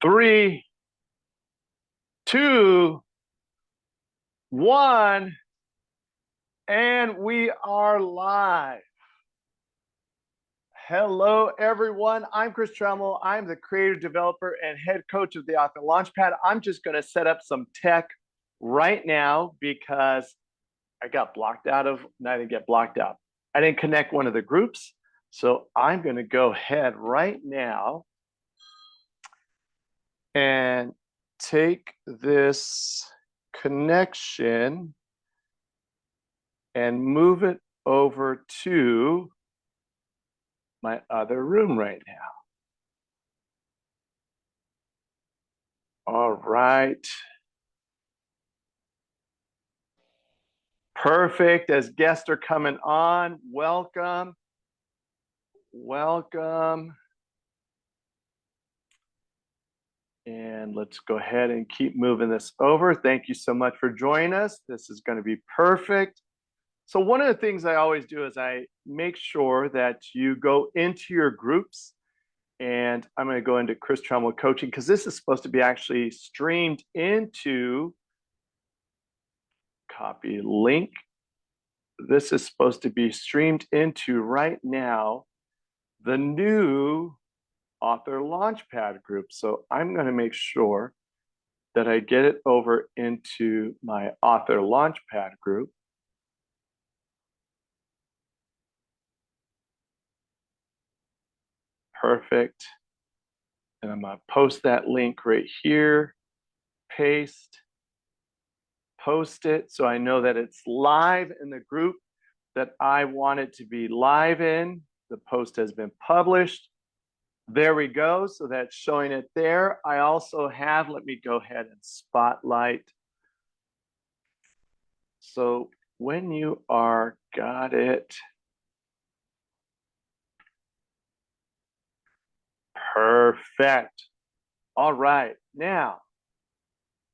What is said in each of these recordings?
3, 2, 1, and we are live. Hello, everyone. I'm Chris Trammell. I'm the creator, developer, and head coach of the Author Launchpad. I'm just going to set up some tech right now because I got blocked out of, I didn't get blocked out. I didn't connect one of the groups. So I'm going to go ahead right now and take this connection and move it over to my other room right now. All right. Perfect. As guests are coming on, welcome. Welcome. And let's go ahead and keep moving this over. Thank you so much for joining us. This is going to be perfect. So one of the things I always do is I make sure that you go into your groups, and I'm going to go into Chris Trammell Coaching because this is supposed to be actually streamed into, copy link. This is supposed to be streamed into right now, the new Author Launchpad group. So I'm going to make sure that I get it over into my Author Launchpad group. Perfect. And I'm going to post that link right here, paste, post it so I know that it's live in the group that I want it to be live in. The post has been published. There we go. So that's showing it there. I also have, let me go ahead and spotlight. So when you are, got it. Perfect. All right. Now,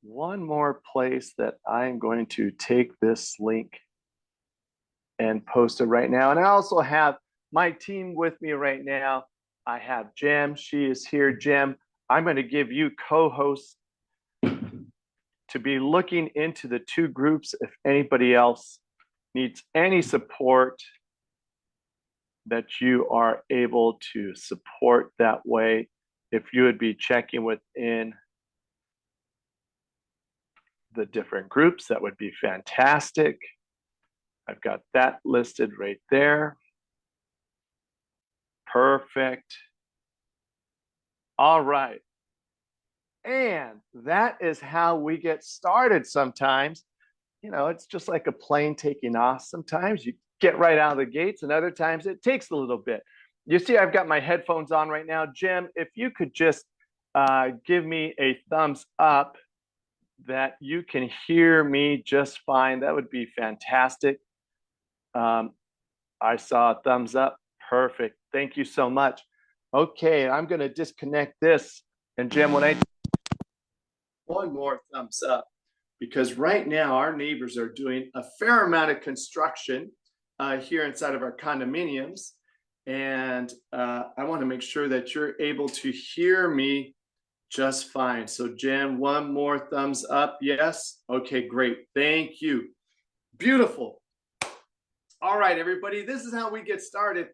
one more place that I'm going to take this link and post it right now. And I also have my team with me right now. I have Jem. She is here. Jem, I'm going to give you co-hosts to be looking into the two groups. If anybody else needs any support, that you are able to support that way. If you would be checking within the different groups, that would be fantastic. I've got that listed right there. Perfect. All right. And that is how we get started sometimes. You know, it's just like a plane taking off. Sometimes you get right out of the gates, and other times it takes a little bit. You see, I've got my headphones on right now. Jem, if you could just give me a thumbs up that you can hear me just fine, that would be fantastic. I saw a thumbs up. Perfect. Thank you so much. Okay, I'm going to disconnect this. And Jem, when I one more thumbs up, because right now our neighbors are doing a fair amount of construction here inside of our condominiums. And I want to make sure that you're able to hear me just fine. So Jem, one more thumbs up. Yes. Okay, great. Thank you. Beautiful. All right, everybody, this is how we get started.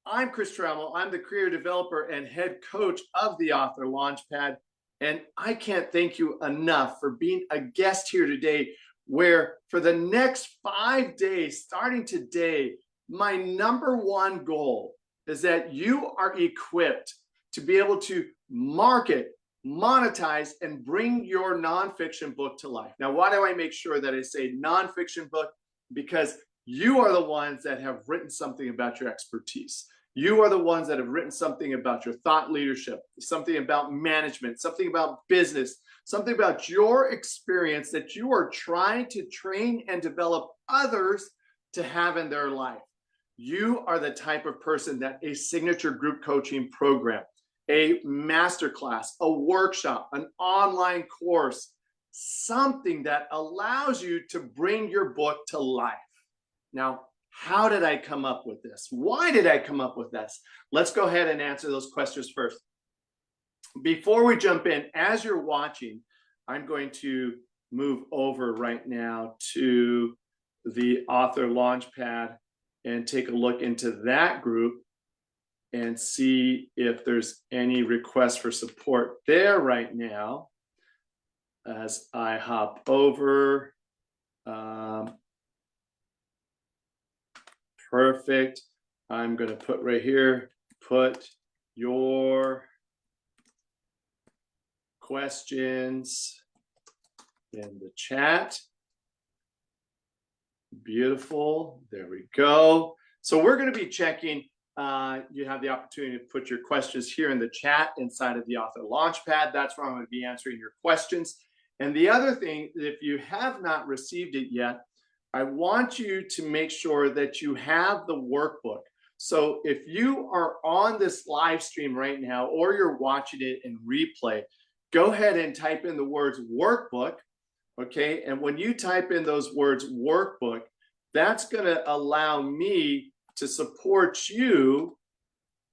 I'm Chris Trammell. I'm the creator, developer, and head coach of the Author Launchpad. And I can't thank you enough for being a guest here today, where for the next 5 days, starting today, my number one goal is that you are equipped to be able to market, monetize, and bring your nonfiction book to life. Now, why do I make sure that I say nonfiction book? Because you are the ones that have written something about your expertise. You are the ones that have written something about your thought leadership, something about management, something about business, something about your experience that you are trying to train and develop others to have in their life. You are the type of person that a signature group coaching program, a masterclass, a workshop, an online course, something that allows you to bring your book to life. Now, how did I come up with this? Why did I come up with this? Let's go ahead and answer those questions first. before we jump in, as you're watching, I'm going to move over right now to the author launchpad and take a look into that group and see if there's any requests for support there right now. As I hop over, perfect. I'm going to put right here, put your questions in the chat. Beautiful. There we go. So we're going to be checking. You have the opportunity to put your questions here in the chat inside of the author launchpad. That's where I'm going to be answering your questions. And the other thing, if you have not received it yet, I want you to make sure that you have the workbook. So if you are on this live stream right now, or you're watching it in replay, go ahead and type in the words workbook. Okay, and when you type in those words workbook, that's going to allow me to support you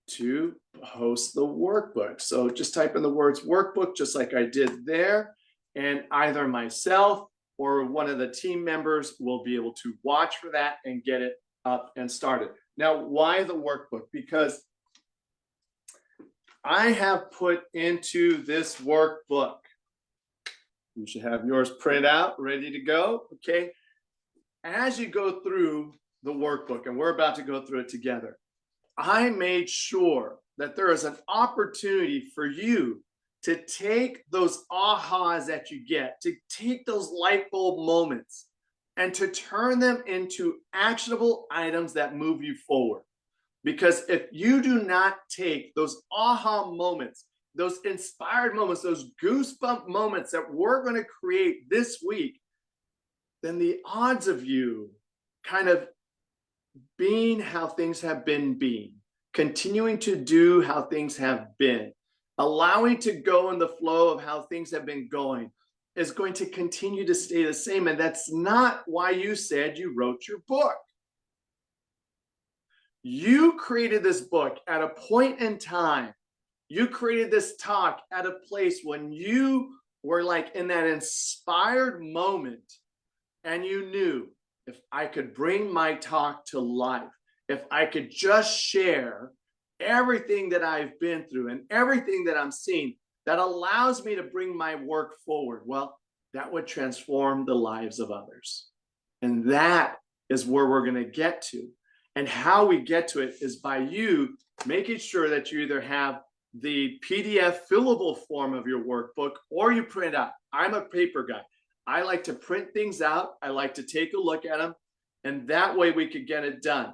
to host the workbook. So just type in the words workbook, just like I did there, and either myself or one of the team members will be able to watch for that and get it up and started. Now, why the workbook? Because I have put into this workbook, you should have yours printed out, ready to go, okay? As you go through the workbook, and we're about to go through it together, I made sure that there is an opportunity for you to take those ahas that you get, to take those light bulb moments, and to turn them into actionable items that move you forward. Because if you do not take those aha moments, those inspired moments, those goosebump moments that we're going to create this week, then the odds of you kind of being how things have been being, continuing to do how things have been, allowing to go in the flow of how things have been going, is going to continue to stay the same. And that's not why you said you wrote your book. You created this book at a point in time. You created this talk at a place when you were like in that inspired moment, and you knew, if I could bring my talk to life, if I could just share everything that I've been through and everything that I'm seeing that allows me to bring my work forward, well, that would transform the lives of others. And that is where we're going to get to. And how we get to it is by you making sure that you either have the PDF fillable form of your workbook or you print out. I'm a paper guy. I like to print things out. I like to take a look at them. And that way we could get it done.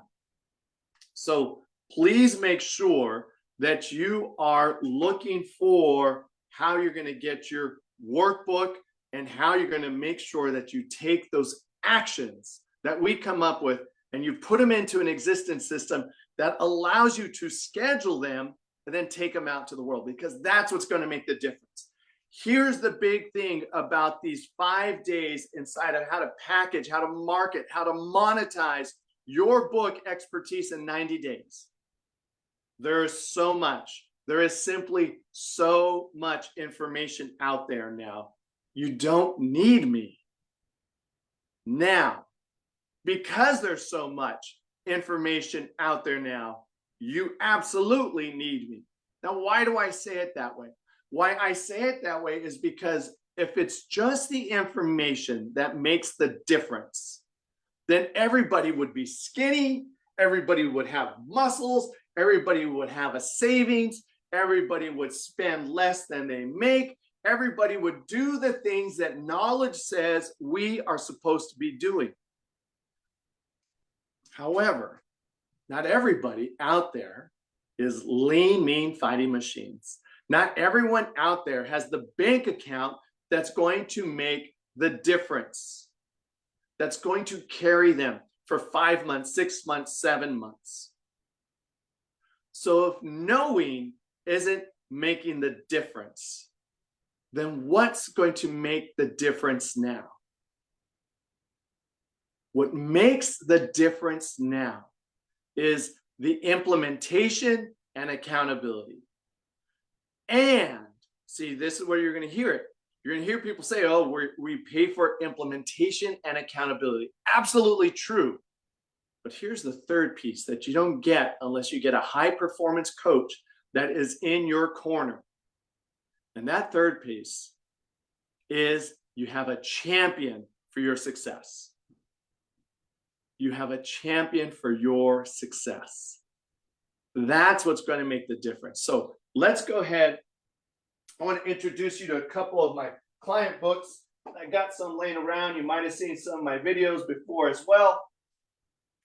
So please make sure that you are looking for how you're going to get your workbook and how you're going to make sure that you take those actions that we come up with and you put them into an existing system that allows you to schedule them and then take them out to the world, because that's what's going to make the difference. Here's the big thing about these 5 days inside of how to package, how to market, how to monetize your book expertise in 90 days. There is so much. There is simply so much information out there now. You don't need me. Now, because there's so much information out there now, you absolutely need me. Now, why do I say it that way? Why I say it that way is because if it's just the information that makes the difference, then everybody would be skinny, everybody would have muscles, everybody would have a savings, everybody would spend less than they make, everybody would do the things that knowledge says we are supposed to be doing. However, not everybody out there is lean, mean fighting machines. Not everyone out there has the bank account that's going to make the difference, that's going to carry them for 5 months, 6 months, 7 months. So if knowing isn't making the difference, then what's going to make the difference now? What makes the difference now is the implementation and accountability. And See, this is where you're going to hear it. You're going to hear people say, oh, we pay for implementation and accountability. Absolutely true. But here's the third piece that you don't get unless you get a high performance coach that is in your corner. And that third piece is you have a champion for your success. You have a champion for your success. That's what's going to make the difference. So let's go ahead. I want to introduce you to a couple of my client books. I got some laying around. You might have seen some of my videos before as well.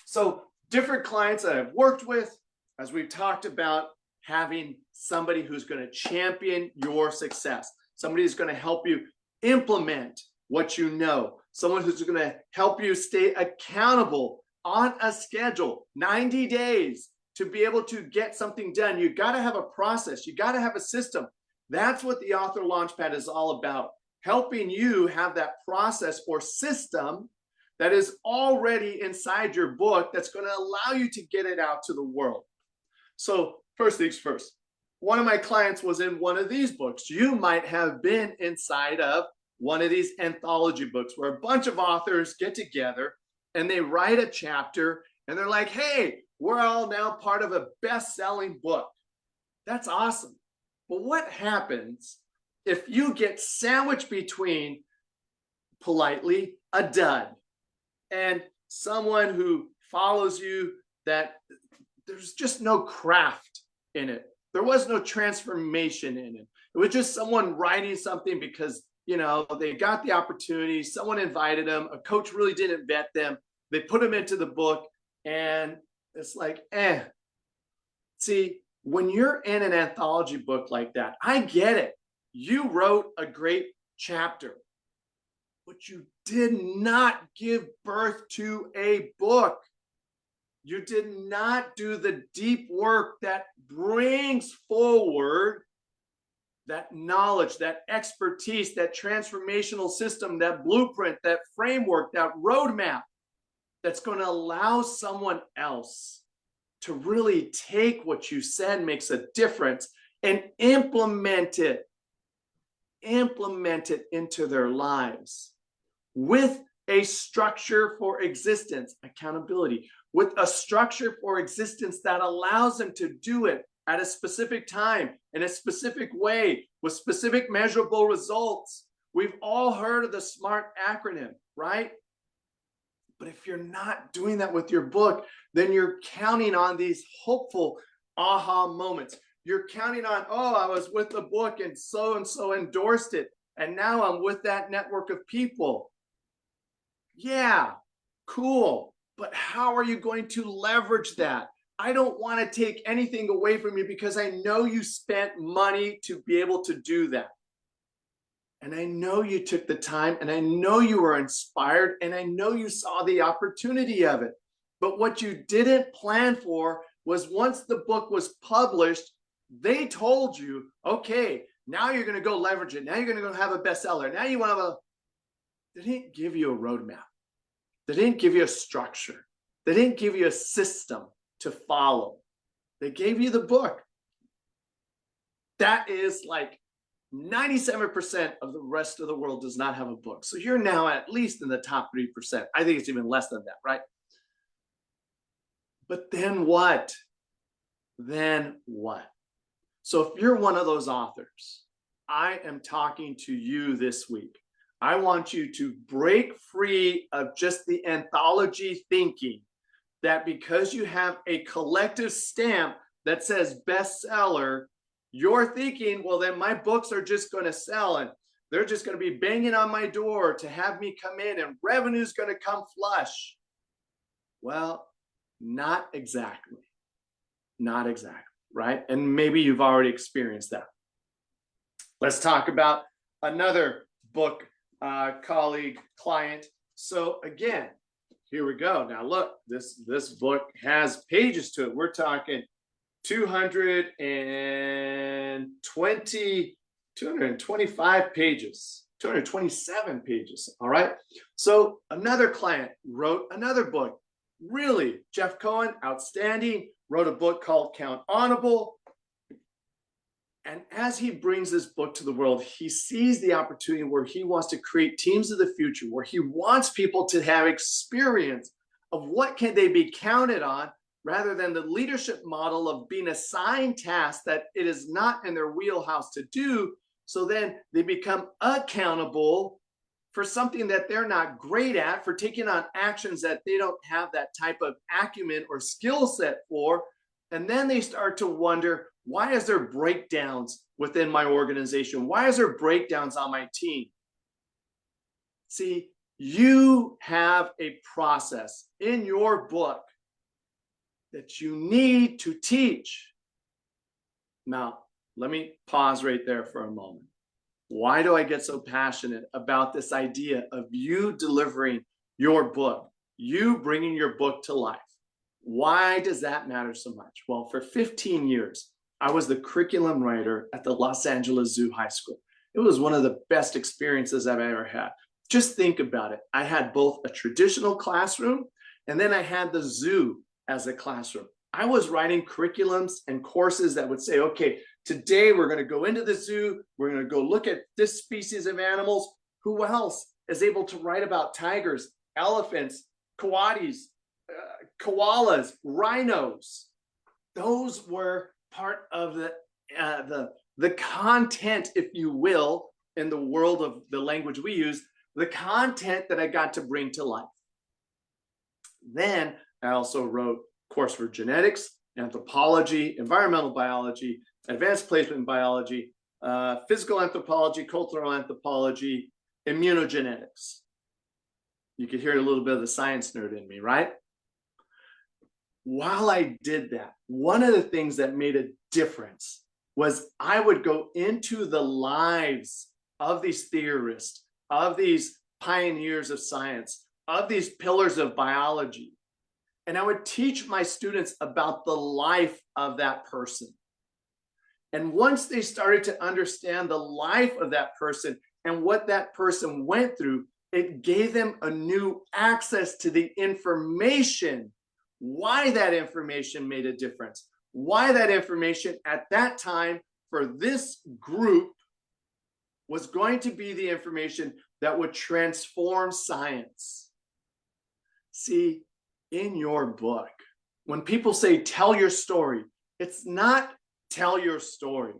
So different clients that I've worked with, as we've talked about, having somebody who's going to champion your success, somebody who's going to help you implement what you know, someone who's going to help you stay accountable on a schedule, 90 days to be able to get something done. You got to have a process. You got to have a system. That's what the Author Launchpad is all about, helping you have that process or system that is already inside your book that's going to allow you to get it out to the world. So first things first, one of my clients was in one of these books. You might have been inside of one of these anthology books where a bunch of authors get together and they write a chapter and they're like, hey, we're all now part of a best-selling book. That's awesome. But what happens if you get sandwiched between, politely, a dud and someone who follows you that there's just no craft in it? There was no transformation in it. It was just someone writing something because, you know, they got the opportunity, someone invited them, a coach really didn't vet them, they put them into the book, and it's like, eh. See, when you're in an anthology book like that, I get it. You wrote a great chapter, but you did not give birth to a book. You did not do the deep work that brings forward that knowledge, that expertise, that transformational system, that blueprint, that framework, that roadmap that's going to allow someone else to really take what you said makes a difference and implement it into their lives with a structure for existence, accountability, with a structure for existence that allows them to do it at a specific time, in a specific way, with specific measurable results. We've all heard of the SMART acronym, right? But if you're not doing that with your book, then you're counting on these hopeful aha moments. You're counting on, oh, I was with the book and so endorsed it, and now I'm with that network of people. Yeah, cool. But how are you going to leverage that? I don't want to take anything away from you because I know you spent money to be able to do that. And I know you took the time, and I know you were inspired, and I know you saw the opportunity of it. But what you didn't plan for was once the book was published, they told you, okay, now you're going to go leverage it. Now you're going to go have a bestseller. Now you want to have a, they didn't give you a roadmap. They didn't give you a structure. They didn't give you a system to follow. They gave you the book. That is like 97% of the rest of the world does not have a book. So you're now at least in the top 3%. I think it's even less than that, right? But then what? Then what? So if you're one of those authors, I am talking to you this week. I want you to break free of just the anthology thinking that because you have a collective stamp that says bestseller, you're thinking, well, then my books are just going to sell and they're just going to be banging on my door to have me come in and revenue's going to come flush. Well, not exactly. Not exactly, right? And maybe you've already experienced that. Let's talk about another book colleague, client. So again, here we go. Now look, this book has pages to it. We're talking 225 pages, 227 pages. All right. So another client wrote another book. Really, Jeff Cohen, outstanding, wrote a book called Count Honorable. And as he brings this book to the world, he sees the opportunity where he wants to create teams of the future, where he wants people to have experience of what can they be counted on, rather than the leadership model of being assigned tasks that it is not in their wheelhouse to do. So then they become accountable for something that they're not great at, for taking on actions that they don't have that type of acumen or skill set for. And then they start to wonder, why is there breakdowns within my organization? Why is there breakdowns on my team? See, you have a process in your book that you need to teach. Now, let me pause right there for a moment. Why do I get so passionate about this idea of you delivering your book, you bringing your book to life? Why does that matter so much? Well, for 15 years, I was the curriculum writer at the Los Angeles Zoo High School. It was one of the best experiences I've ever had. Just think about it. I had both a traditional classroom and then I had the zoo as a classroom. I was writing curriculums and courses that would say, okay, today we're going to go into the zoo. We're going to go look at this species of animals. Who else is able to write about tigers, elephants, coatis, koalas, rhinos? Those were part of the content, if you will, in the world of the language we use, the content that I got to bring to life. Then I also wrote course for genetics, anthropology, environmental biology, advanced placement biology, physical anthropology, cultural anthropology, immunogenetics. You could hear a little bit of the science nerd in me, right? While I did that, one of the things that made a difference was I would go into the lives of these theorists, of these pioneers of science, of these pillars of biology. And I would teach my students about the life of that person. And once they started to understand the life of that person and what that person went through, it gave them a new access to the information, why that information made a difference, why that information at that time for this group was going to be the information that would transform science. See, in your book, when people say, tell your story, it's not tell your story.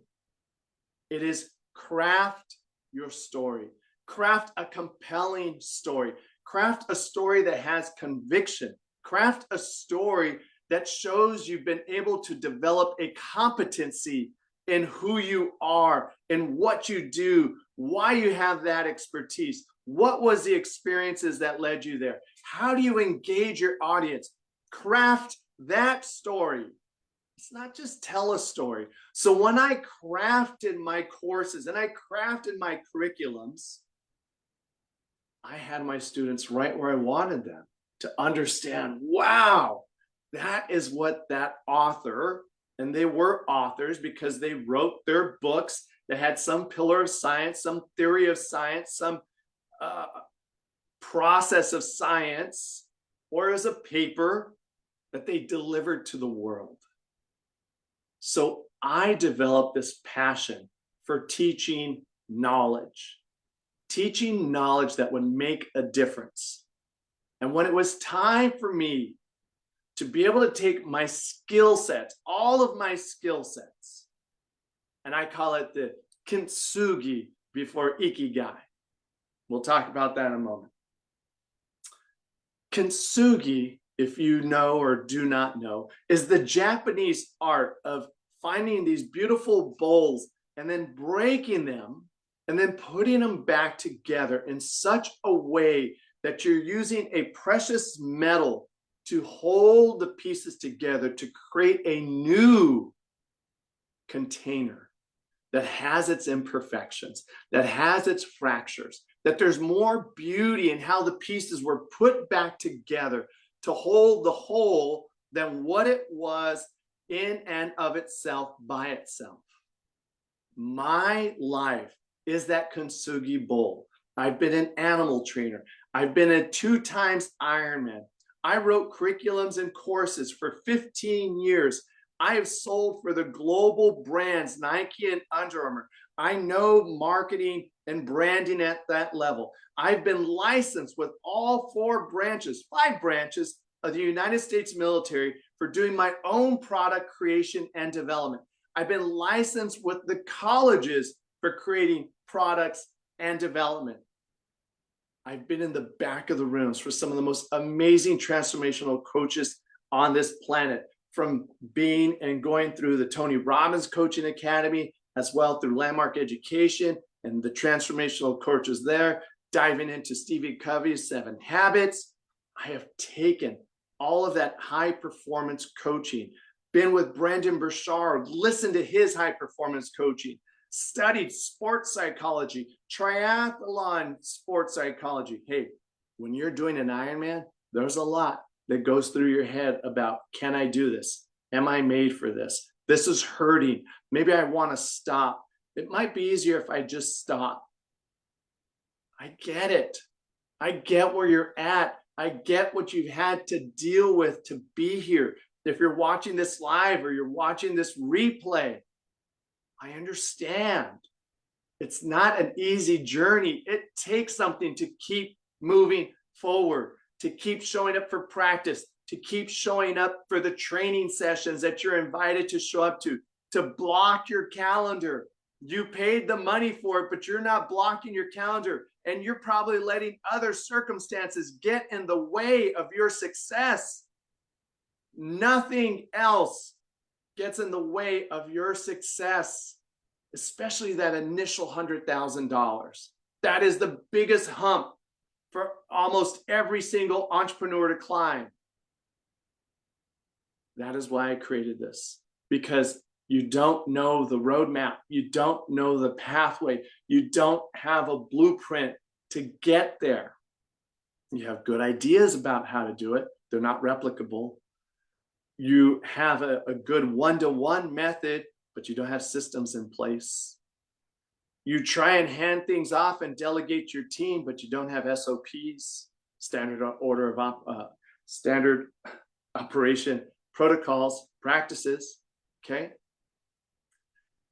It is craft your story. Craft a compelling story. Craft a story that has conviction. Craft a story that shows you've been able to develop a competency in who you are, in what you do, why you have that expertise. What was the experiences that led you there? How do you engage your audience? Craft that story. It's not just tell a story. So when I crafted my courses and I crafted my curriculums, I had my students right where I wanted them to understand, wow, that is what that author, and they were authors because they wrote their books that had some pillar of science, some theory of science, some process of science, or as a paper that they delivered to the world. So I developed this passion for teaching knowledge that would make a difference. And when it was time for me to be able to take my skill sets, all of my skill sets, and I call it the kintsugi before ikigai. We'll talk about that in a moment. Kintsugi, if you know or do not know, is the Japanese art of finding these beautiful bowls and then breaking them and then putting them back together in such a way that you're using a precious metal to hold the pieces together to create a new container that has its imperfections, that has its fractures, that there's more beauty in how the pieces were put back together to hold the whole than what it was in and of itself by itself. My life is that kintsugi bowl. I've been an animal trainer. I've been a 2 times Ironman. I wrote curriculums and courses for 15 years. I have sold for the global brands, Nike and Under Armour. I know marketing and branding at that level. I've been licensed with all 5 branches of the United States military for doing my own product creation and development. I've been licensed with the colleges for creating products and development. I've been in the back of the rooms for some of the most amazing transformational coaches on this planet, from being and going through the Tony Robbins Coaching Academy, as well through Landmark Education and the transformational coaches there, diving into Stephen Covey's 7 Habits. I have taken all of that high performance coaching, been with Brendon Burchard, listened to his high performance coaching, studied sports psychology, triathlon sports psychology. Hey, when you're doing an Ironman, there's a lot that goes through your head about, can I do this? Am I made for this? This is hurting. Maybe I want to stop. It might be easier if I just stop. I get it. I get where you're at. I get what you've had to deal with to be here. If you're watching this live or you're watching this replay, I understand. It's not an easy journey. It takes something to keep moving forward, to keep showing up for practice, to keep showing up for the training sessions that you're invited to show up to block your calendar. You paid the money for it, but you're not blocking your calendar, and you're probably letting other circumstances get in the way of your success. Nothing else gets in the way of your success, especially that initial $100,000. That is the biggest hump for almost every single entrepreneur to climb. That is why I created this, because you don't know the roadmap. You don't know the pathway. You don't have a blueprint to get there. You have good ideas about how to do it. They're not replicable. You have a good one-to-one method, but you don't have systems in place. You try and hand things off and delegate your team, but you don't have SOPs, standard operation protocols, practices, okay?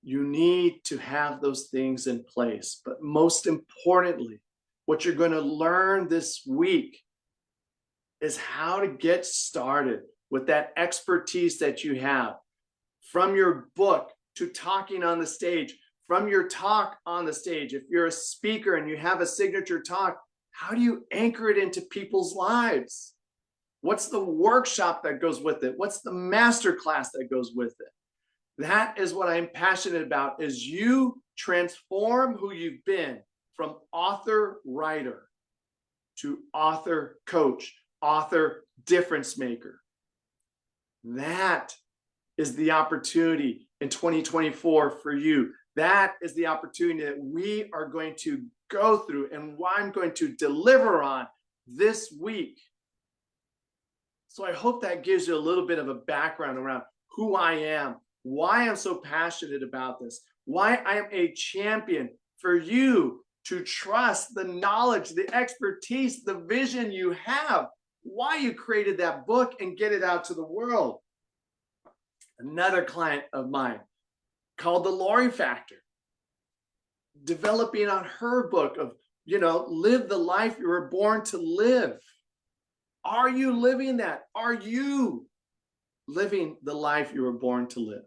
You need to have those things in place. But most importantly, what you're going to learn this week is how to get started with that expertise that you have, from your book to talking on the stage, from your talk on the stage. If you're a speaker and you have a signature talk, how do you anchor it into people's lives? What's the workshop that goes with it? What's the master class that goes with it? That is what I'm passionate about, is you transform who you've been from author writer to author coach, author difference maker. That is the opportunity in 2024 for you. That is the opportunity that we are going to go through and I'm going to deliver on this week. So I hope that gives you a little bit of a background around who I am, why I'm so passionate about this, why I am a champion for you to trust the knowledge, the expertise, the vision you have, why you created that book and get it out to the world. Another client of mine called the Lori Factor, developing on her book of, live the life you were born to live. Are you living that? Are you living the life you were born to live?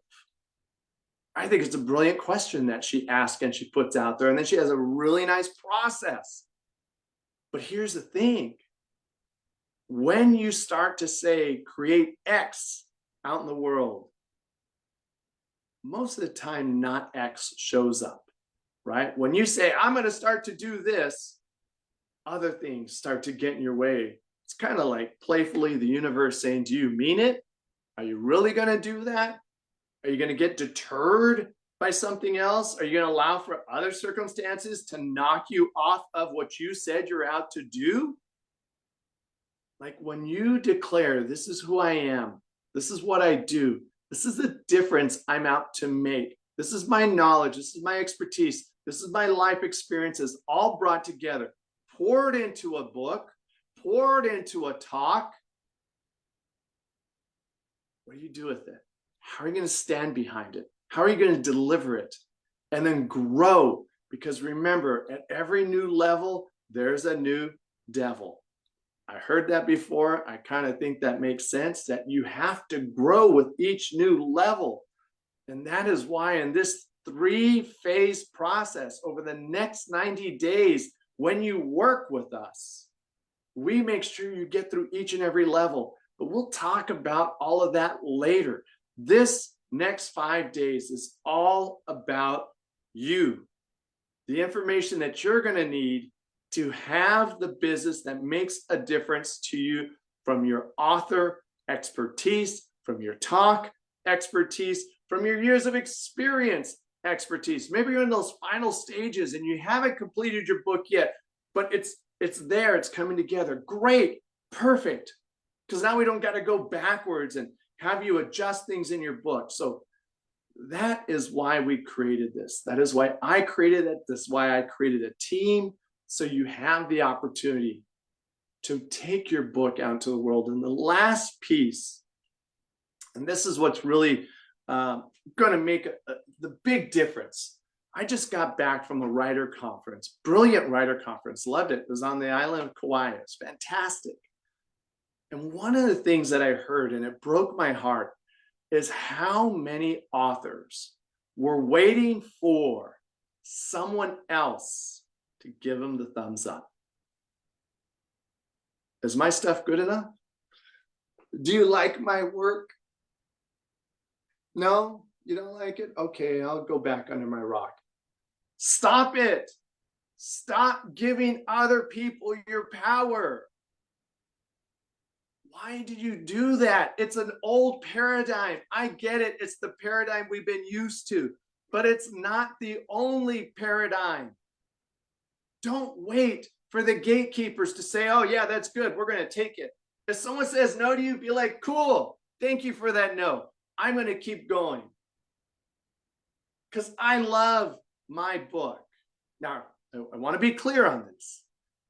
I think it's a brilliant question that she asks and she puts out there. And then she has a really nice process. But here's the thing. When you start to say, create X out in the world, most of the time, not X shows up, right? When you say, I'm going to start to do this, other things start to get in your way. It's kind of like playfully the universe saying, do you mean it? Are you really going to do that? Are you going to get deterred by something else? Are you going to allow for other circumstances to knock you off of what you said you're out to do? Like when you declare, this is who I am, this is what I do, this is the difference I'm out to make, this is my knowledge, this is my expertise, this is my life experiences, all brought together, poured into a book, poured into a talk. What do you do with it? How are you going to stand behind it? How are you going to deliver it? And then grow. Because remember, at every new level, there's a new devil. I heard that before. I kind of think that makes sense, that you have to grow with each new level. And that is why in this 3-phase process over the next 90 days, when you work with us, we make sure you get through each and every level. But we'll talk about all of that later. This next 5 days is all about you. The information that you're going to need to have the business that makes a difference to you, from your author expertise, from your talk expertise, from your years of experience expertise. Maybe you're in those final stages and you haven't completed your book yet, but it's there, it's coming together. Great, perfect. Because now we don't got to go backwards and have you adjust things in your book. So that is why we created this. That is why I created it. That's why I created a team. So you have the opportunity to take your book out into the world. And the last piece, and this is what's really going to make the big difference. I just got back from a writer conference, brilliant writer conference, loved it. It was on the island of Kauai. It's fantastic. And one of the things that I heard, and it broke my heart, is how many authors were waiting for someone else to give them the thumbs up. Is my stuff good enough? Do you like my work? No, you don't like it? Okay, I'll go back under my rock. Stop it. Stop giving other people your power. Why did you do that? It's an old paradigm. I get it. It's the paradigm we've been used to, but it's not the only paradigm. Don't wait for the gatekeepers to say, oh yeah, that's good, we're going to take it. If someone says no to you, be like, cool, thank you for that no. I'm going to keep going. Because I love my book. Now, I want to be clear on this.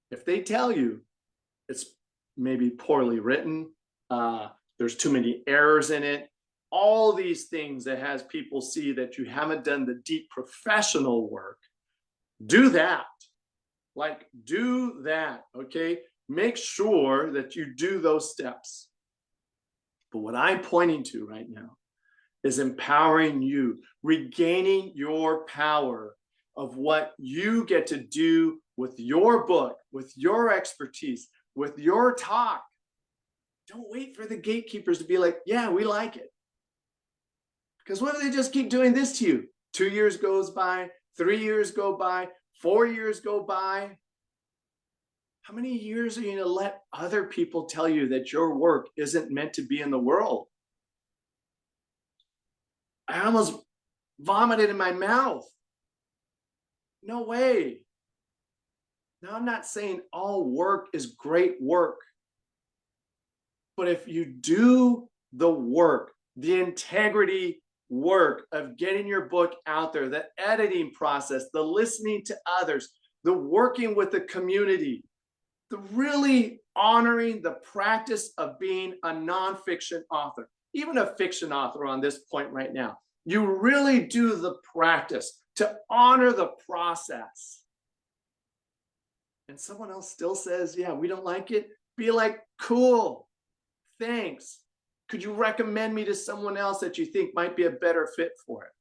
If they tell you it's maybe poorly written, there's too many errors in it, all these things that has people see that you haven't done the deep professional work, do that. Like, do that, okay? Make sure that you do those steps. But what I'm pointing to right now is empowering you, regaining your power of what you get to do with your book, with your expertise, with your talk. Don't wait for the gatekeepers to be like, yeah, we like it. Because what if they just keep doing this to you? 2 years goes by, 3 years go by, 4 years go by. How many years are you going to let other people tell you that your work isn't meant to be in the world? I almost vomited in my mouth. No way. Now, I'm not saying all work is great work. But if you do the work, the integrity work of getting your book out there, the editing process, the listening to others, the working with the community, the really honoring the practice of being a nonfiction author, even a fiction author on this point right now, you really do the practice to honor the process. And someone else still says, yeah, we don't like it. Be like, cool, thanks. Could you recommend me to someone else that you think might be a better fit for it?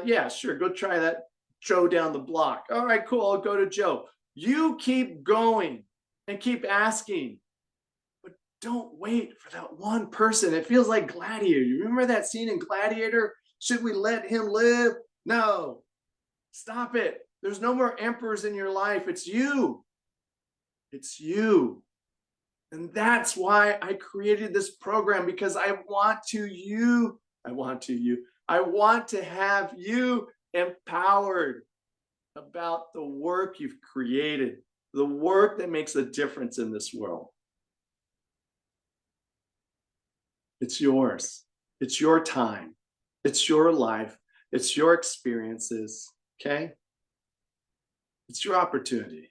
Yeah, sure. Go try that Joe down the block. All right, cool. I'll go to Joe. You keep going and keep asking, but don't wait for that one person. It feels like Gladiator. You remember that scene in Gladiator? Should we let him live? No, stop it. There's no more emperors in your life. It's you. It's you. And that's why I created this program, because I want to have you empowered about the work you've created, the work that makes a difference in this world. It's yours. It's your time. It's your life. It's your experiences, okay? It's your opportunity.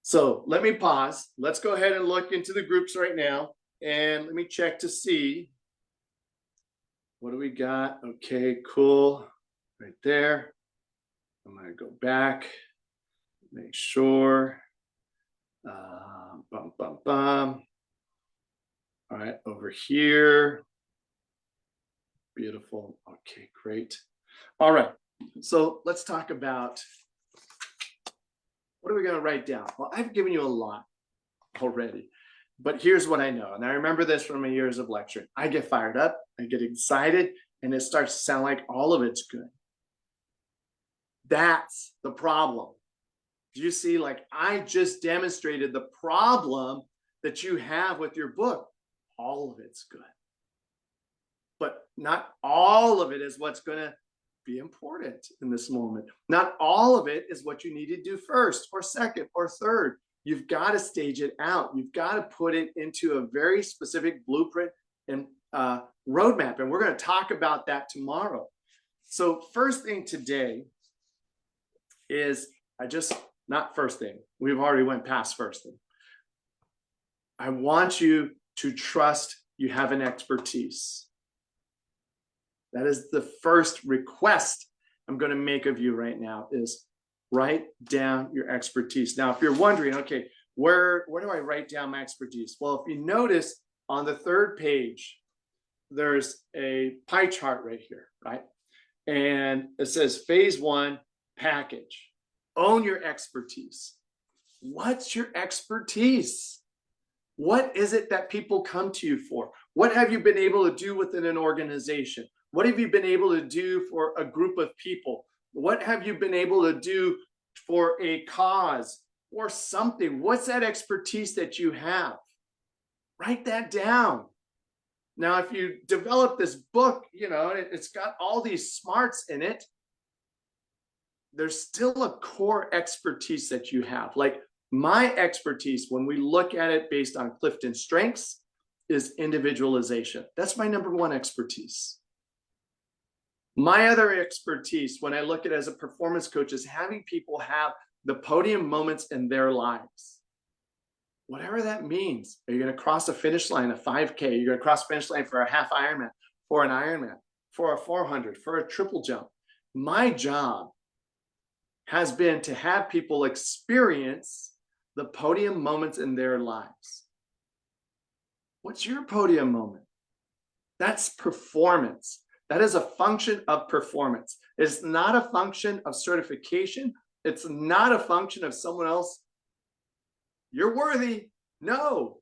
So let me pause. Let's go ahead and look into the groups right now. And let me check to see What do we got? Okay, cool. Right there. I'm going to go back, make sure. Bum, bum, bum. All right, over here. Beautiful. Okay, great. All right, so let's talk about what are we going to write down? Well, I've given you a lot already, but here's what I know. And I remember this from my years of lecturing. I get fired up, I get excited, and it starts to sound like all of it's good. That's the problem. Do you see, like I just demonstrated the problem that you have with your book. All of it's good. But not all of it is what's going to be important in this moment. Not all of it is what you need to do first or second or third. You've got to stage it out. You've got to put it into a very specific blueprint and roadmap. And we're going to talk about that tomorrow. So first thing today is not first thing. We've already went past first thing. I want you to trust you have an expertise. That is the first request I'm going to make of you right now is write down your expertise. Now, if you're wondering, okay, where do I write down my expertise? Well, if you notice on the third page, there's a pie chart right here, right? And it says phase 1 package. Own your expertise. What's your expertise? What is it that people come to you for? What have you been able to do within an organization? What have you been able to do for a group of people? What have you been able to do for a cause or something? What's that expertise that you have? Write that down. Now, if you develop this book, it's got all these smarts in it, there's still a core expertise that you have. Like my expertise, when we look at it based on Clifton's strengths, is individualization. That's my number one expertise. My other expertise, when I look at it as a performance coach, is having people have the podium moments in their lives. Whatever that means. Are you going to cross a finish line, a 5K? You're going to cross a finish line for a half Ironman, for an Ironman, for a 400, for a triple jump. My job has been to have people experience the podium moments in their lives. What's your podium moment? That's performance. That is a function of performance. It's not a function of certification. It's not a function of someone else. You're worthy. No.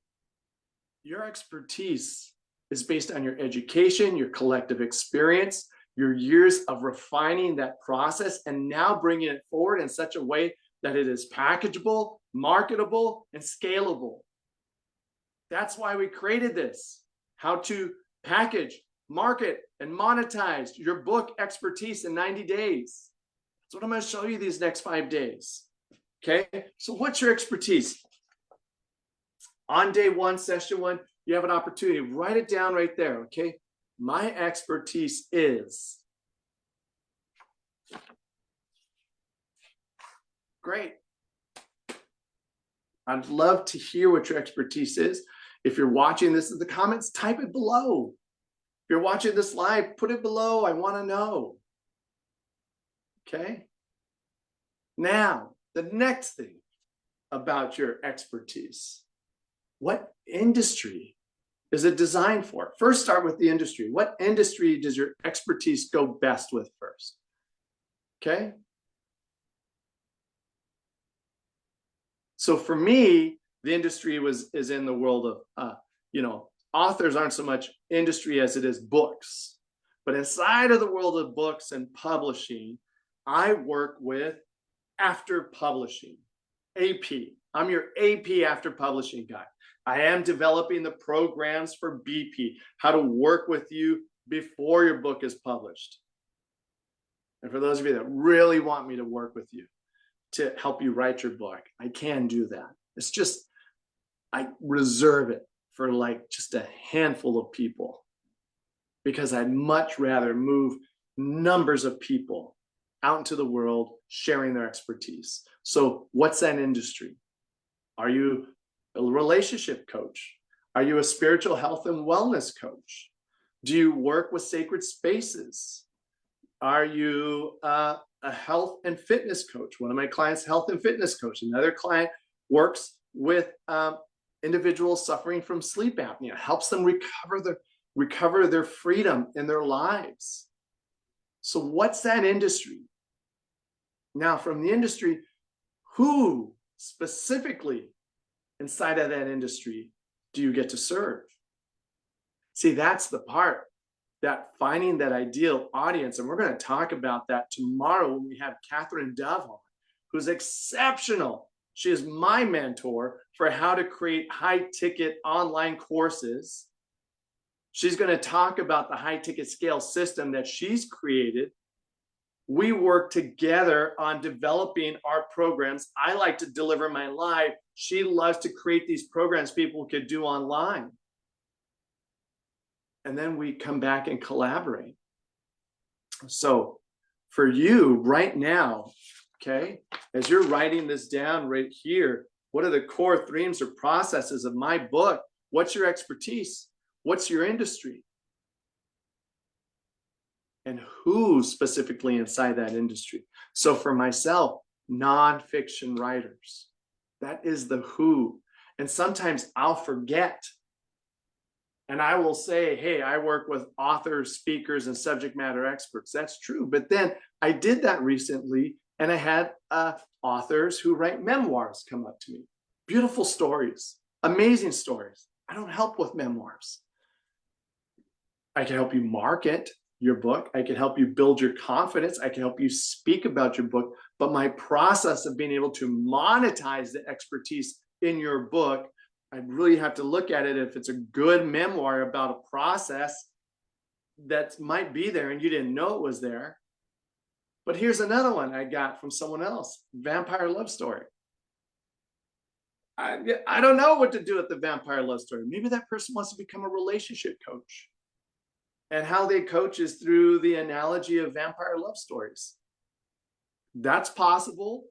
Your expertise is based on your education, your collective experience, your years of refining that process, and now bringing it forward in such a way that it is packageable, marketable, and scalable. That's why we created this. How to package, market, and monetize your book expertise in 90 days. That's what I'm going to show you these next 5 days. Okay, so what's your expertise? On day 1, session 1, you have an opportunity. Write it down right there, okay? My expertise is. Great. I'd love to hear what your expertise is. If you're watching this in the comments, type it below. If you're watching this live, put it below. I want to know. Okay? Now, the next thing about your expertise. What industry is it designed for? First, start with the industry. What industry does your expertise go best with first? Okay? So for me, the industry is in the world of, authors aren't so much industry as it is books. But inside of the world of books and publishing, I work with after publishing, AP. I'm your AP after publishing guy. I am developing the programs for BP, how to work with you before your book is published. And for those of you that really want me to work with you to help you write your book, I can do that. It's just, I reserve it for like just a handful of people because I'd much rather move numbers of people out into the world sharing their expertise. So what's that industry? Are you a relationship coach? Are you a spiritual health and wellness coach? Do you work with sacred spaces? Are you a health and fitness coach? One of my clients, health and fitness coach. Another client works with individuals suffering from sleep apnea, helps them recover their freedom in their lives. So what's that industry? Now, from the industry, who specifically inside of that industry do you get to serve? See, that's the part, that finding that ideal audience. And we're going to talk about that tomorrow when we have Catherine Dove on, who's exceptional. She is my mentor for how to create high ticket online courses. She's going to talk about the high ticket scale system that she's created. We work together on developing our programs. I like to deliver my live. She loves to create these programs people could do online. And then we come back and collaborate. So for you right now, okay, as you're writing this down right here, what are the core themes or processes of my book? What's your expertise? What's your industry? And who specifically inside that industry? So for myself, nonfiction writers, that is the who. And sometimes I'll forget. And I will say, hey, I work with authors, speakers, and subject matter experts. That's true. But then I did that recently, and I had authors who write memoirs come up to me. Beautiful stories, amazing stories. I don't help with memoirs. I can help you market your book. I can help you build your confidence. I can help you speak about your book. But my process of being able to monetize the expertise in your book, I really have to look at it if it's a good memoir about a process that might be there and you didn't know it was there. But here's another one I got from someone else, vampire love story. I don't know what to do with the vampire love story. Maybe that person wants to become a relationship coach. And how they coach is through the analogy of vampire love stories. That's possible,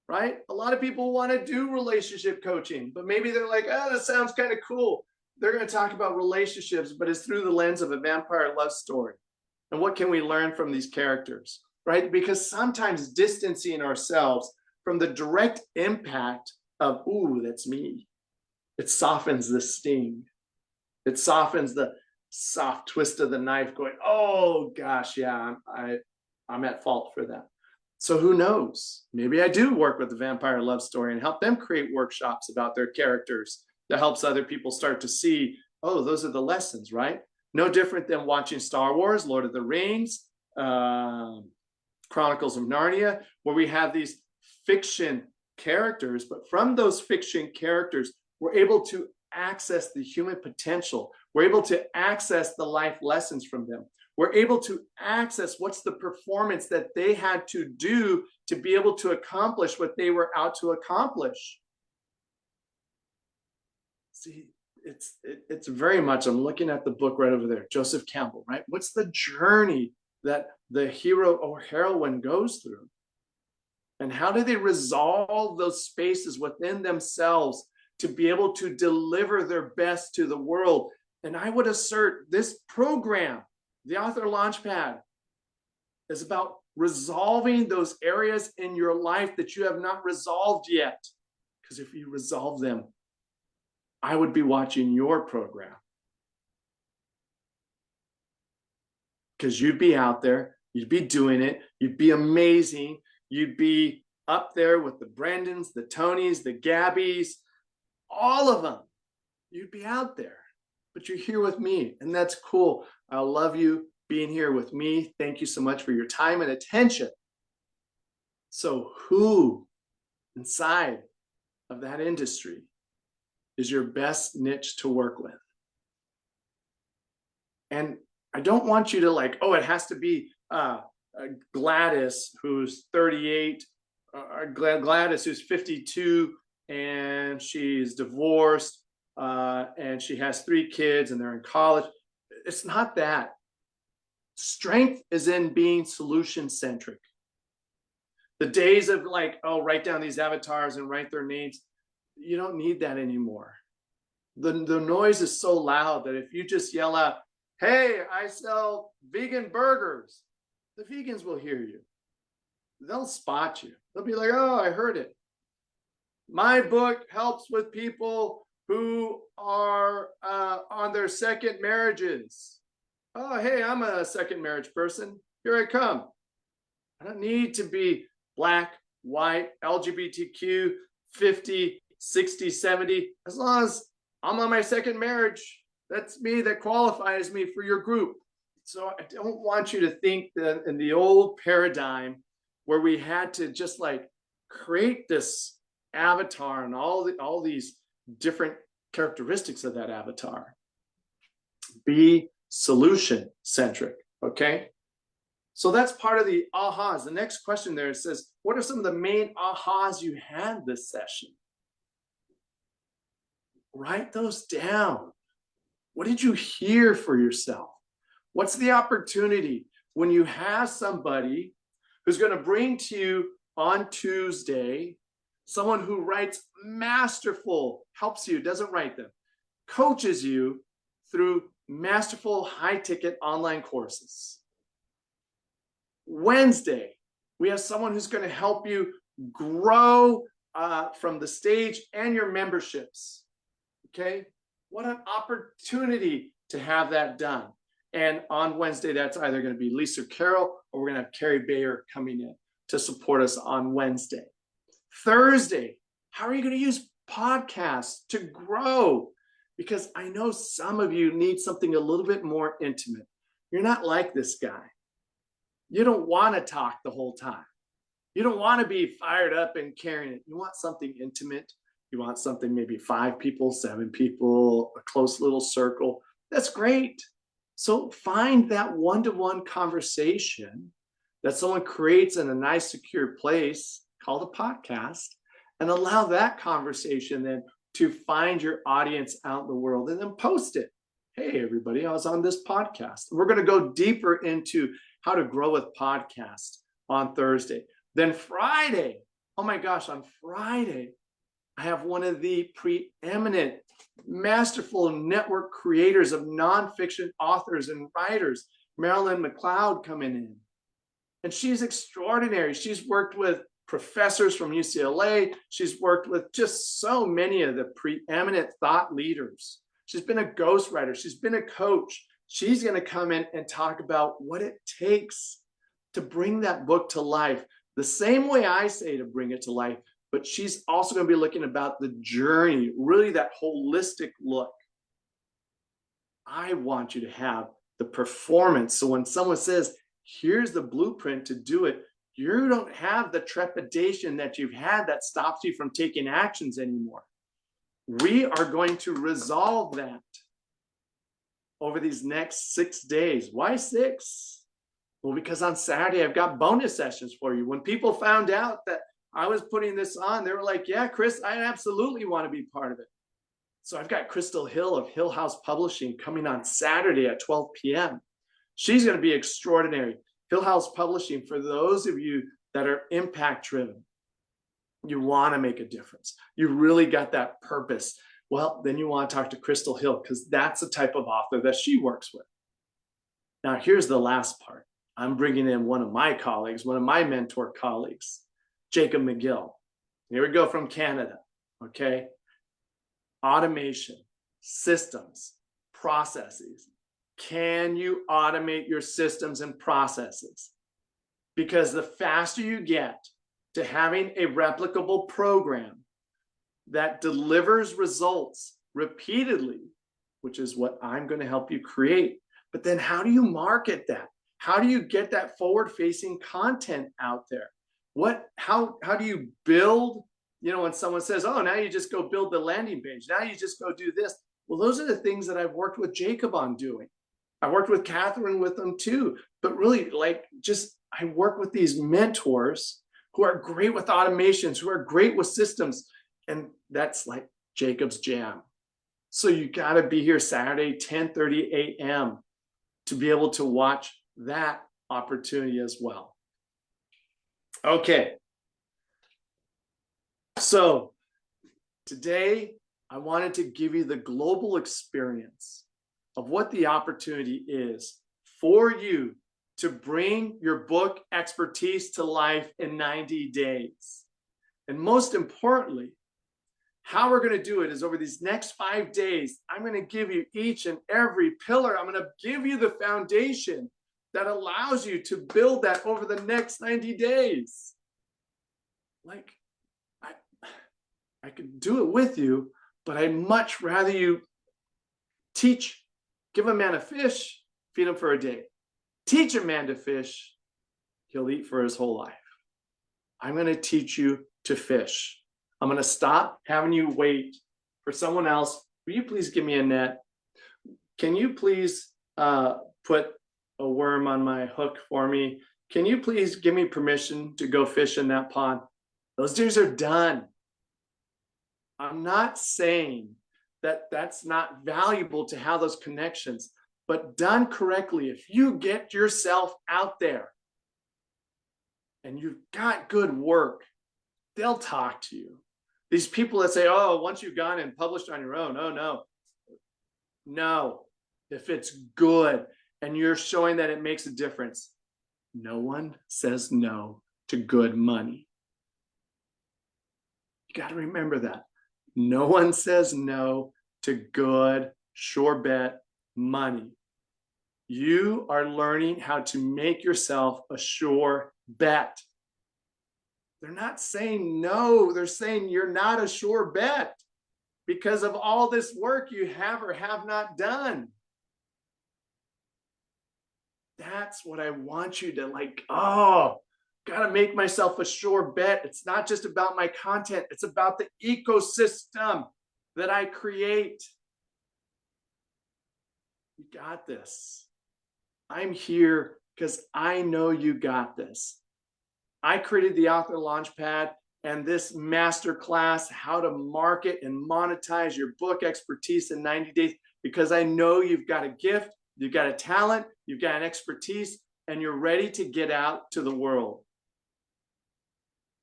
right? A lot of people want to do relationship coaching, but maybe they're like, oh, that sounds kind of cool. They're going to talk about relationships, but it's through the lens of a vampire love story. And what can we learn from these characters, right? Because sometimes distancing ourselves from the direct impact of, ooh, that's me, it softens the sting. It softens the soft twist of the knife going, oh gosh, yeah, I'm at fault for that. So who knows? Maybe I do work with the vampire love story and help them create workshops about their characters that helps other people start to see, oh, those are the lessons, right? No different than watching Star Wars, Lord of the Rings, Chronicles of Narnia, where we have these fiction characters, but from those fiction characters, we're able to access the human potential. We're able to access the life lessons from them. We're able to access what's the performance that they had to do to be able to accomplish what they were out to accomplish. See, it's very much, I'm looking at the book right over there, Joseph Campbell, right? What's the journey that the hero or heroine goes through? And how do they resolve those spaces within themselves to be able to deliver their best to the world? And I would assert this program, the Author Launchpad, is about resolving those areas in your life that you have not resolved yet. Because if you resolve them, I would be watching your program. Because you'd be out there, you'd be doing it, you'd be amazing, you'd be up there with the Brendans, the Tonys, the Gabbies, all of them. You'd be out there, but you're here with me, and that's cool. I love you being here with me. Thank you so much for your time and attention. So who inside of that industry is your best niche to work with? And I don't want you to like, oh, it has to be Gladys, who's 38, Gladys, who's 52, and she's divorced, and she has 3 kids, and they're in college. It's not that. Strength is in being solution-centric. The days of like, oh, write down these avatars and write their names, you don't need that anymore. The noise is so loud that if you just yell out, Hey, I sell vegan burgers. The vegans will hear you. They'll spot you. They'll be like, oh, I heard it. My book helps with people who are on their second marriages. Oh, hey, I'm a second marriage person. Here I come. I don't need to be black, white, LGBTQ, 50, 60, 70. As long as I'm on my second marriage, that's me, that qualifies me for your group. So I don't want you to think that in the old paradigm where we had to just like create this avatar and all these different characteristics of that avatar. Be solution centric, okay? So that's part of the ahas. The next question there says, what are some of the main ahas you had this session? Write those down. What did you hear for yourself? What's the opportunity when you have somebody who's going to bring to you on Tuesday, someone who writes masterful, helps you, doesn't write them, coaches you through masterful high-ticket online courses. Wednesday, we have someone who's going to help you grow from the stage and your memberships. Okay, what an opportunity to have that done. And on Wednesday, that's either going to be Lisa Carroll or we're going to have Carrie Bayer coming in to support us on Wednesday. Thursday, how are you going to use podcasts to grow? Because I know some of you need something a little bit more intimate. You're not like this guy. You don't want to talk the whole time. You don't want to be fired up and carrying it. You want something intimate. You want something maybe 5 people, 7 people, a close little circle. That's great. So find that one-to-one conversation that someone creates in a nice, secure place called a podcast, and allow that conversation then to find your audience out in the world and then post it. Hey, everybody, I was on this podcast. We're going to go deeper into how to grow with podcasts on Thursday. Then Friday, oh my gosh, on Friday, I have one of the preeminent, masterful network creators of nonfiction authors and writers, Marilyn McLeod, coming in. And she's extraordinary. She's worked with professors from UCLA. She's worked with just so many of the preeminent thought leaders. She's been a ghostwriter. She's been a coach. She's going to come in and talk about what it takes to bring that book to life, the same way I say to bring it to life, but she's also going to be looking about the journey, really that holistic look. I want you to have the performance. So when someone says, here's the blueprint to do it, you don't have the trepidation that you've had that stops you from taking actions anymore. We are going to resolve that over these next 6 days. Why 6? Well, because on Saturday, I've got bonus sessions for you. When people found out that I was putting this on, they were like, yeah, Chris, I absolutely want to be part of it. So I've got Crystal Hill of Hill House Publishing coming on Saturday at 12 p.m. She's going to be extraordinary. Hill House Publishing, for those of you that are impact driven, you want to make a difference. You really got that purpose. Well, then you want to talk to Crystal Hill because that's the type of author that she works with. Now, here's the last part. I'm bringing in one of my colleagues, one of my mentor colleagues, Jacob McGill. Here we go from Canada, okay? Automation, systems, processes. Can you automate your systems and processes? Because the faster you get to having a replicable program that delivers results repeatedly, which is what I'm going to help you create. But then how do you market that? How do you get that forward-facing content out there? How do you build, when someone says, oh, now you just go build the landing page. Now you just go do this. Well, those are the things that I've worked with Jacob on doing. I worked with Catherine with them too. But really, I work with these mentors who are great with automations, who are great with systems. And that's like Jacob's jam. So you got to be here Saturday, 10:30 a.m. to be able to watch that opportunity as well. Okay. So today, I wanted to give you the global experience of what the opportunity is for you to bring your book expertise to life in 90 days. And most importantly, how we're going to do it is over these next 5 days, I'm going to give you each and every pillar. I'm going to give you the foundation that allows you to build that over the next 90 days. Like, I could do it with you, but I'd much rather you teach, give a man a fish, feed him for a day. Teach a man to fish, he'll eat for his whole life. I'm going to teach you to fish. I'm going to stop having you wait for someone else. Will you please give me a net? Can you please put a worm on my hook for me? Can you please give me permission to go fish in that pond? Those days are done. I'm not saying that that's not valuable to have those connections, but done correctly, if you get yourself out there and you've got good work, they'll talk to you. These people that say, oh, once you've gone and published on your own, oh, no. No, if it's good and you're showing that it makes a difference, no one says no to good money. You got to remember that. No one says no to good, sure bet money. You are learning how to make yourself a sure bet. They're not saying no. They're saying you're not a sure bet because of all this work you have or have not done. That's what I want you to like, oh, got to make myself a sure bet. It's not just about my content. It's about the ecosystem that I create. You got this. I'm here because I know you got this. I created the Author Launchpad and this masterclass, how to market and monetize your book expertise in 90 days, because I know you've got a gift, you've got a talent, you've got an expertise, and you're ready to get out to the world.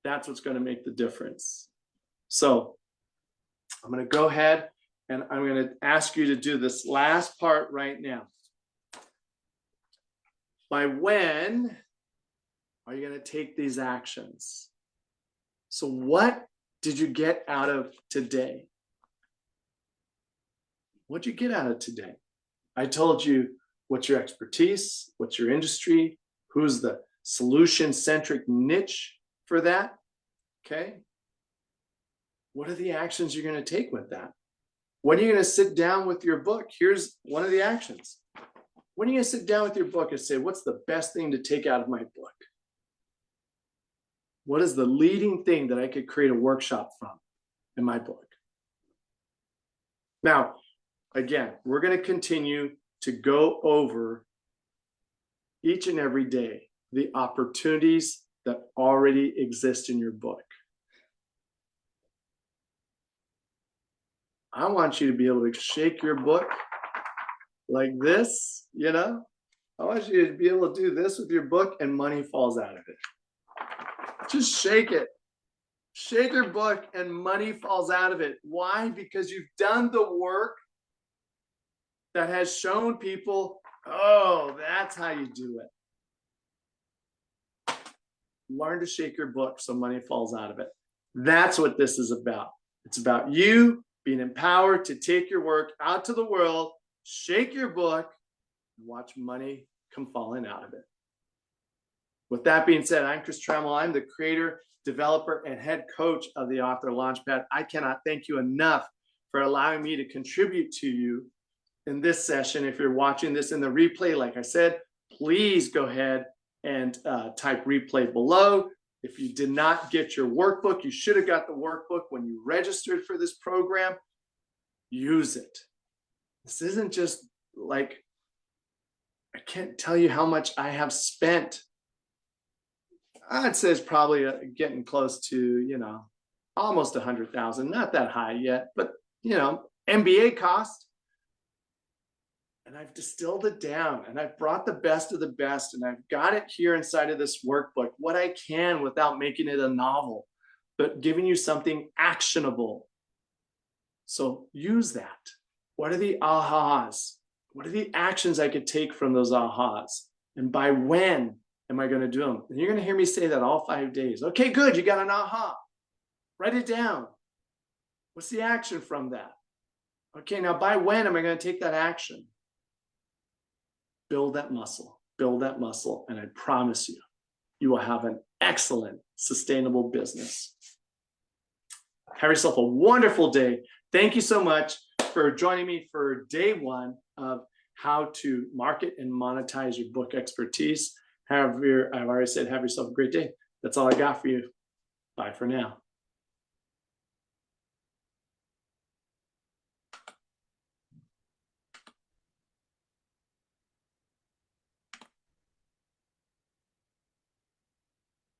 That's what's going to make the difference. So I'm going to go ahead and I'm going to ask you to do this last part right now. By when are you going to take these actions? So what did you get out of today? What'd you get out of today? I told you what's your expertise, what's your industry, who's the solution-centric niche for that, okay? What are the actions you're going to take with that? When are you going to sit down with your book? Here's one of the actions. When are you going to sit down with your book and say, what's the best thing to take out of my book? What is the leading thing that I could create a workshop from in my book? Now, again, we're going to continue to go over each and every day the opportunities that already exist in your book. I want you to be able to shake your book like this, you know? I want you to be able to do this with your book and money falls out of it. Just shake it. Shake your book and money falls out of it. Why? Because you've done the work that has shown people, oh, that's how you do it. Learn to shake your book so money falls out of it. That's what this is about. It's about you being empowered to take your work out to the world, shake your book, and watch money come falling out of it. With that being said, I'm Chris Trammell. I'm the creator, developer, and head coach of the Author Launchpad. I cannot thank you enough for allowing me to contribute to you in this session. If you're watching this in the replay, like I said, please go ahead and type replay below. If you did not get your workbook, you should have got the workbook when you registered for this program. Use it. This isn't just like, I can't tell you how much I have spent. I'd say it's probably getting close to, you know, almost 100,000, not that high yet, but, you know, MBA cost. And I've distilled it down and I've brought the best of the best and I've got it here inside of this workbook, what I can without making it a novel, but giving you something actionable. So use that. What are the ahas? What are the actions I could take from those ahas? And by when am I going to do them? And you're going to hear me say that all 5 days. Okay, good. You got an aha. Write it down. What's the action from that? Okay, now by when am I going to take that action? Build that muscle, and I promise you, you will have an excellent, sustainable business. Have yourself a wonderful day. Thank you so much for joining me for day 1 of how to market and monetize your book expertise. I've already said, have yourself a great day. That's all I got for you. Bye for now.